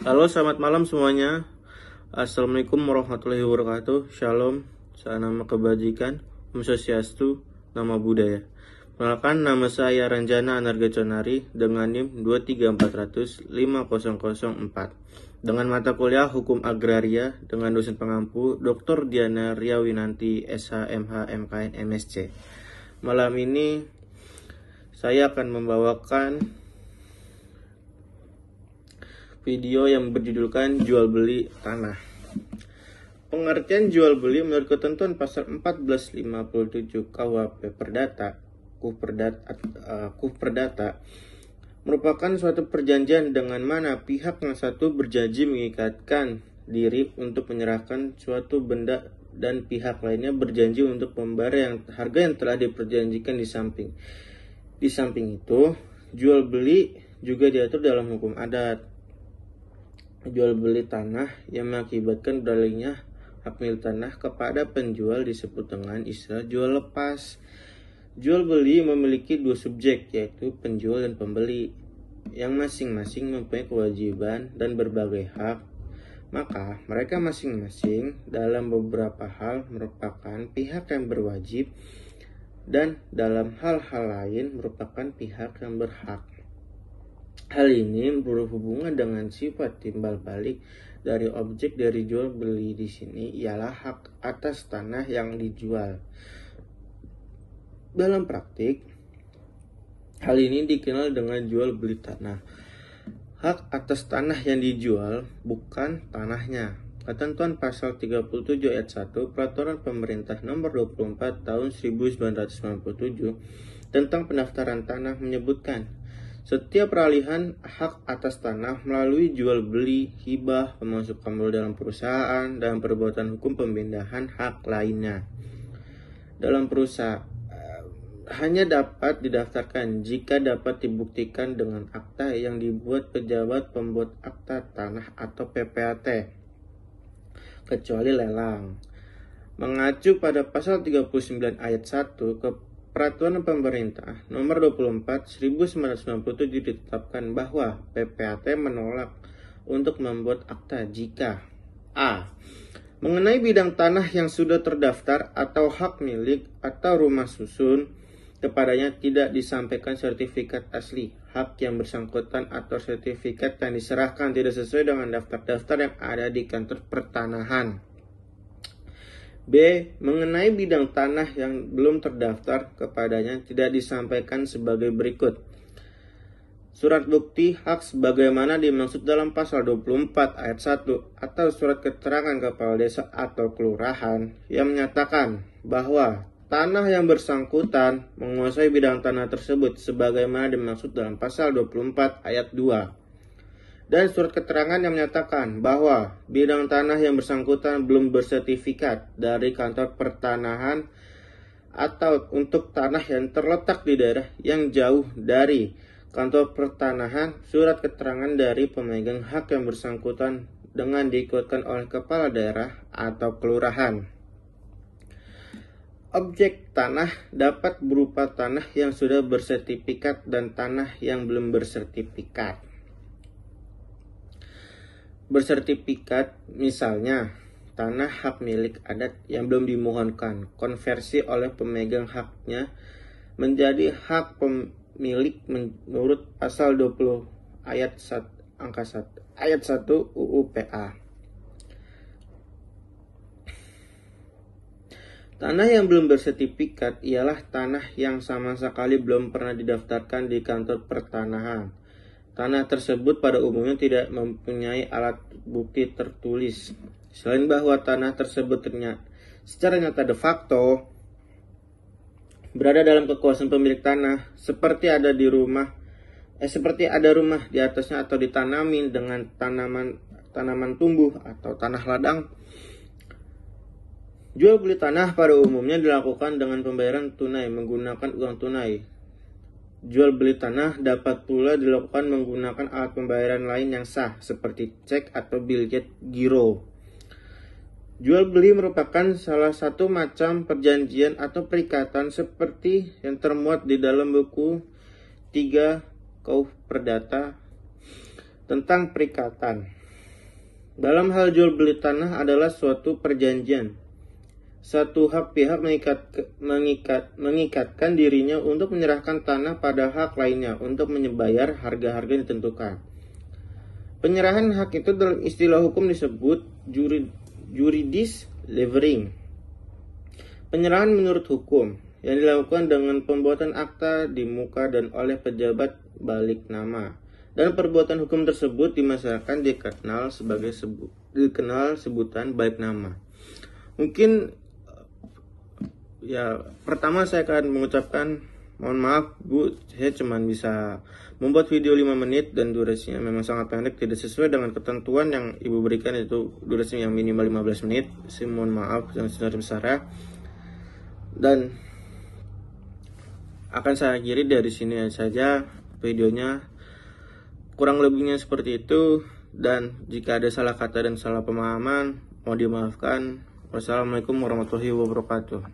Halo, selamat malam semuanya. Assalamualaikum warahmatullahi wabarakatuh. Shalom, salam kebajikan, Om Swastiastu, Namo Buddhaya. Perkenalkan, nama saya Ranjana Anarga Conari dengan NIM 234005004 dengan mata kuliah Hukum Agraria dengan dosen pengampu Dr. Diana Riawinanti SH.MH MKN MSc. Malam ini saya akan membawakan video yang berjudulkan jual beli tanah. Pengertian jual beli menurut ketentuan pasal 1457 KUHP Perdata merupakan suatu perjanjian dengan mana pihak yang satu berjanji mengikatkan diri untuk menyerahkan suatu benda dan pihak lainnya berjanji untuk membayar harga yang telah diperjanjikan di samping. Di samping itu, jual beli juga diatur dalam hukum adat. Jual beli tanah yang mengakibatkan beralihnya hak milik tanah kepada penjual disebut dengan istilah jual lepas. Jual beli memiliki dua subjek, yaitu penjual dan pembeli, yang masing-masing mempunyai kewajiban dan berbagai hak. Maka mereka masing-masing dalam beberapa hal merupakan pihak yang berwajib dan dalam hal-hal lain merupakan pihak yang berhak. Hal ini berhubungan dengan sifat timbal balik dari objek dari jual beli di sini ialah hak atas tanah yang dijual. Dalam praktik, hal ini dikenal dengan jual beli tanah. Hak atas tanah yang dijual bukan tanahnya. Ketentuan pasal 37 ayat 1 Peraturan Pemerintah Nomor 24 Tahun 1997 tentang pendaftaran tanah menyebutkan setiap peralihan hak atas tanah melalui jual beli, hibah, pemasukan modal dalam perusahaan, dan perbuatan hukum pemindahan hak lainnya dalam perusahaan hanya dapat didaftarkan jika dapat dibuktikan dengan akta yang dibuat pejabat pembuat akta tanah atau PPAT, kecuali lelang. Mengacu pada pasal 39 ayat 1 ke Peraturan Pemerintah Nomor 24 1997 ditetapkan bahwa PPAT menolak untuk membuat akta jika A. Mengenai bidang tanah yang sudah terdaftar atau hak milik atau rumah susun kepadanya tidak disampaikan sertifikat asli hak yang bersangkutan atau sertifikat yang diserahkan tidak sesuai dengan daftar-daftar yang ada di kantor pertanahan. B. Mengenai bidang tanah yang belum terdaftar kepadanya tidak disampaikan sebagai berikut. Surat bukti hak sebagaimana dimaksud dalam pasal 24 ayat 1 atau surat keterangan kepala desa atau kelurahan yang menyatakan bahwa tanah yang bersangkutan menguasai bidang tanah tersebut sebagaimana dimaksud dalam pasal 24 ayat 2. Dan surat keterangan yang menyatakan bahwa bidang tanah yang bersangkutan belum bersertifikat dari kantor pertanahan atau untuk tanah yang terletak di daerah yang jauh dari kantor pertanahan, surat keterangan dari pemegang hak yang bersangkutan dengan diikutkan oleh kepala daerah atau kelurahan. Objek tanah dapat berupa tanah yang sudah bersertifikat dan tanah yang belum bersertifikat. Bersertifikat misalnya tanah hak milik adat yang belum dimohonkan konversi oleh pemegang haknya menjadi hak pemilik menurut pasal 20 ayat 1 UU PA. Tanah yang belum bersertifikat ialah tanah yang sama sekali belum pernah didaftarkan di kantor pertanahan. Tanah tersebut pada umumnya tidak mempunyai alat bukti tertulis. Selain bahwa tanah tersebut secara nyata de facto berada dalam kekuasaan pemilik tanah, seperti ada rumah di atasnya atau ditanami dengan tanaman tumbuh atau tanah ladang. Jual beli tanah pada umumnya dilakukan dengan pembayaran tunai menggunakan uang tunai. Jual beli tanah dapat pula dilakukan menggunakan alat pembayaran lain yang sah seperti cek atau biljet giro. Jual beli merupakan salah satu macam perjanjian atau perikatan seperti yang termuat di dalam buku 3 KUHP Perdata tentang perikatan. Dalam hal jual beli tanah adalah suatu perjanjian. Satu hak pihak mengikatkan dirinya untuk menyerahkan tanah pada hak lainnya untuk membayar harga-harga yang ditentukan. Penyerahan hak itu dalam istilah hukum disebut juridis levering. Penyerahan menurut hukum yang dilakukan dengan pembuatan akta di muka dan oleh pejabat balik nama. Dan perbuatan hukum tersebut di masyarakat dikenal sebutan balik nama. Mungkin ya, pertama saya akan mengucapkan mohon maaf Bu, saya cuma bisa membuat video 5 menit dan durasinya memang sangat pendek, tidak sesuai dengan ketentuan yang Ibu berikan, itu durasi yang minimal 15 menit. Saya mohon maaf yang sebesar-besarnya. Dan akan saya akhiri dari sini saja videonya. Kurang lebihnya seperti itu, dan jika ada salah kata dan salah pemahaman mohon dimaafkan. Wassalamualaikum warahmatullahi wabarakatuh.